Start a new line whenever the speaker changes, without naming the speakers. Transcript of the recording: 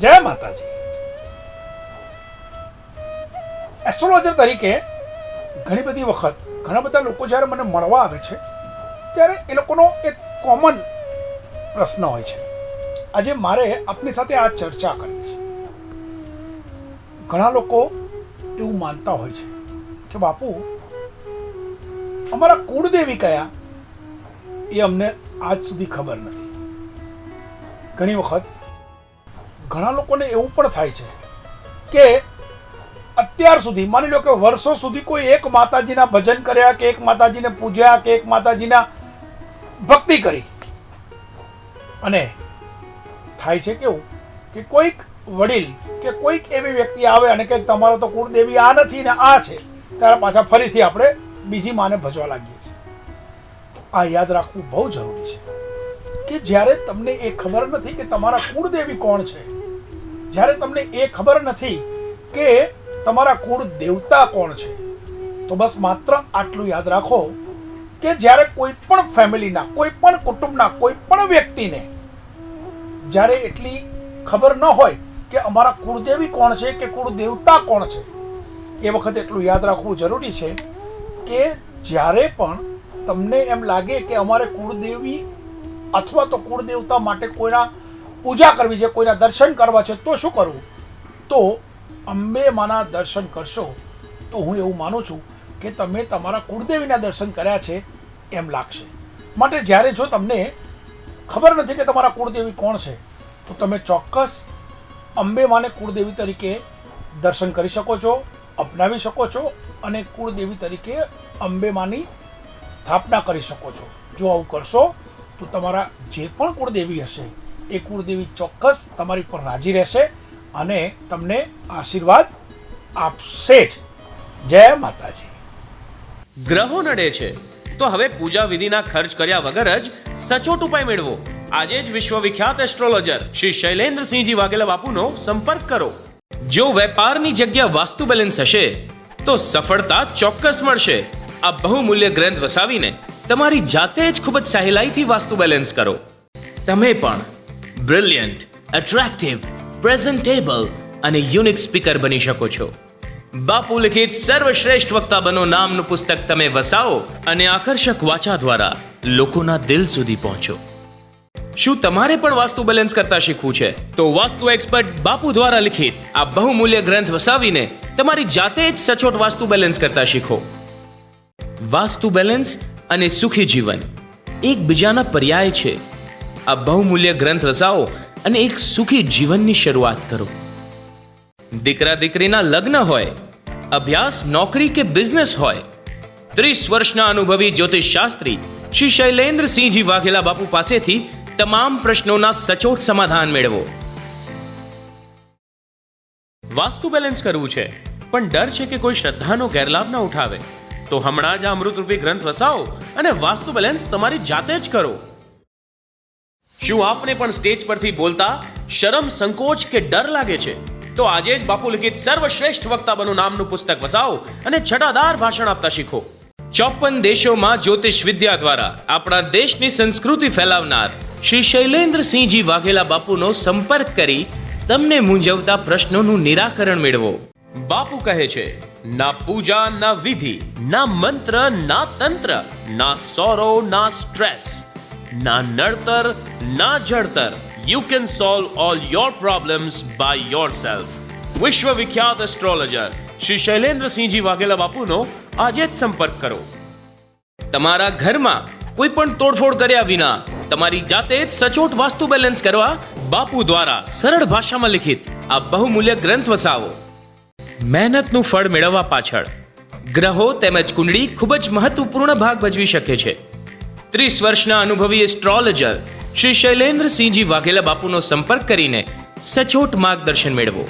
જય માતાજી. એસ્ટ્રોલોજર તરીકે ઘણી બધી વખત ઘણા બધા લોકો જ્યારે મને મળવા આવે છે ત્યારે એ લોકોનો એક કોમન પ્રશ્ન હોય છે. આજે મારે આપની સાથે આ ચર્ચા કરવી છે. ઘણા લોકો એવું માનતા હોય છે કે બાપુ અમારા કુળદેવી કયા એ અમને આજ સુધી ખબર નથી. ઘણી વખત ઘણા લોકોને એવું પણ થાય છે કે અત્યાર સુધી માની લો કે વર્ષો સુધી કોઈ એક માતાજીના ભજન કર્યા કે એક માતાજીને પૂજ્યા કે એક માતાજીના ભક્તિ કરી અને થાય છે કેવું કે કોઈક વડીલ કે કોઈક એવી વ્યક્તિ આવે અને કે તમારો તો કુળદેવી આ નથી ને આ છે, ત્યારે પાછા ફરીથી આપણે બીજી માને ભજવા લાગીએ છીએ. આ યાદ રાખવું બહુ જરૂરી છે કે જ્યારે તમને એ ખબર નથી કે તમારા કુળદેવી કોણ છે, જ્યારે તમને એ ખબર નથી કે તમારા કુળ દેવતા કોણ છે, તો બસ માત્ર આટલું યાદ રાખો કે જ્યારે કોઈ પણ ફેમિલીના, કોઈ પણ કુટુંબના કોઈ પણ વ્યક્તિને જ્યારે એટલી ખબર ન હોય કે અમારા કુળદેવી કોણ છે કે કુળ દેવતા કોણ છે, એ વખતે એટલું યાદ રાખવું જરૂરી છે કે જ્યારે પણ તમને એમ લાગે કે અમારે કુળદેવી અથવા તો કુળદેવતા માટે કોઈના પૂજા કરવી છે, કોઈના દર્શન કરવા છે, તો શું કરવું? તો અંબે માના દર્શન કરશો તો હું એવું માનું છું કે તમે તમારા કુળદેવીના દર્શન કર્યા છે એમ લાગશે. માટે જ્યારે જો તમને ખબર નથી કે તમારા કુળદેવી કોણ છે તો તમે ચોક્કસ અંબે માને કુળદેવી તરીકે દર્શન કરી શકો છો, અપનાવી શકો છો અને કુળદેવી તરીકે અંબે માની સ્થાપના કરી શકો છો. જો આવું કરશો તો તમારા જે પણ કુળદેવી હશે એ કુળદેવી ચોક્કસ તમારી પર રાજી રહેશે અને તમને આશીર્વાદ આપશે જ. જય માતાજી.
ગ્રહો નડે છે તો હવે પૂજા વિધિના ખર્ચ કર્યા વગર જ સચોટ ઉપાય મેળવો. આજે જ વિશ્વવિખ્યાત એસ્ટ્રોલોજર શ્રી શૈલેન્દ્રસિંહજી વાઘેલા બાપુનો સંપર્ક કરો. જો વેપારની જગ્યા વાસ્તુ બેલેન્સ હશે તો સફળતા ચોક્કસ મળશે. આ બહુમૂલ્ય ગ્રંથ વસાવીને તમારી જાતે જ ખૂબ જ સહેલાઈથી વાસ્તુ બેલેન્સ કરો. તમે પણ બ્રિલિયન્ટ, એટ્રેક્ટિવ, પ્રેઝન્ટેબલ અને યુનિક સ્પીકર બની શકો છો. બાપુ લિખિત સર્વશ્રેષ્ઠ વક્તા બનો નામનું પુસ્તક તમે વસાવો અને આકર્ષક વાચા દ્વારા લોકોના દિલ સુધી પહોંચો. શું તમારે પણ વાસ્તુ બેલેન્સ કરતા શીખવું છે? તો વાસ્તુ એક્સપર્ટ બાપુ દ્વારા લિખિત આ બહુમૂલ્ય ગ્રંથ વસાવીને તમારી જાતે જ સચોટ વાસ્તુ બેલેન્સ કરતા શીખો. વાસ્તુ બેલેન્સ અને સુખી જીવન એકબીજાના પર્યાય છે. આ બહુમૂલ્ય ગ્રંથ વસાવો અને એક સુખી જીવનની શરૂઆત કરો. દીકરા દીકરીના લગ્ન હોય, અભ્યાસ, નોકરી કે બિઝનેસ હોય, 30 વર્ષના અનુભવી જ્યોતિષ શાસ્ત્રી શ્રી શૈલેન્દ્રસિંહજી વાઘેલા બાપુ પાસેથી તમામ પ્રશ્નોના સચોટ સમાધાન મેળવો. વાસ્તુ બેલેન્સ કરવું છે પણ ડર છે કે કોઈ શ્રદ્ધાનો ગેરલાભ ન ઉઠાવે, તો હમણાં જ આ અમૃતરૂપી ગ્રંથ વસાવો અને વાસ્તુ બેલેન્સ તમારી જાતે જ કરો. શું આપને પણ સ્ટેજ પરથી બોલતા શરમ, સંકોચ કે ડર લાગે છે? તો આજે જ બાપુ લિખિત સર્વશ્રેષ્ઠ વક્તા બનો નામનું પુસ્તક વસાવો અને છટાદાર ભાષણ આપતા શીખો. 54 દેશોમાં જ્યોતિષ વિદ્યા દ્વારા આપણા દેશની સંસ્કૃતિ ફેલાવનાર શ્રી શૈલેન્દ્રસિંહજી વાઘેલા બાપુનો સંપર્ક કરી તમને મૂંઝવતા પ્રશ્નોનું નિરાકરણ મેળવો. બાપુ કહે છે, ના પૂજા, ના વિધિ, ના મંત્ર, ના તંત્ર, ના સોરો, ના સ્ટ્રેસ, ના નડતર, ના જળતર. You can solve all your problems by yourself. વિશ્વવિખ્યાત એસ્ટ્રોલોજર શ્રી શૈલેન્દ્રસિંહજી વાઘેલા બાપુનો આજે જ સંપર્ક કરો. તમારા ઘરમાં કોઈ પણ તોડફોડ કર્યા વિના તમારી જાતે જ સચોટ વાસ્તુ બેલેન્સ કરવા બાપુ દ્વારા સરળ ભાષામાં લિખિત આ બહુમૂલ્ય ગ્રંથ વસાવો. મહેનતનું ફળ મેળવવા પાછળ ગ્રહો તેમજ કુંડળી ખૂબ જ મહત્વપૂર્ણ ભાગ ભજવી શકે છે. 30 વર્ષના અનુભવી એસ્ટ્રોલોજર શ્રી શૈલેન્દ્રસિંહજી વાઘેલા બાપુનો સંપર્ક કરીને સચોટ માર્ગદર્શન મેળવો.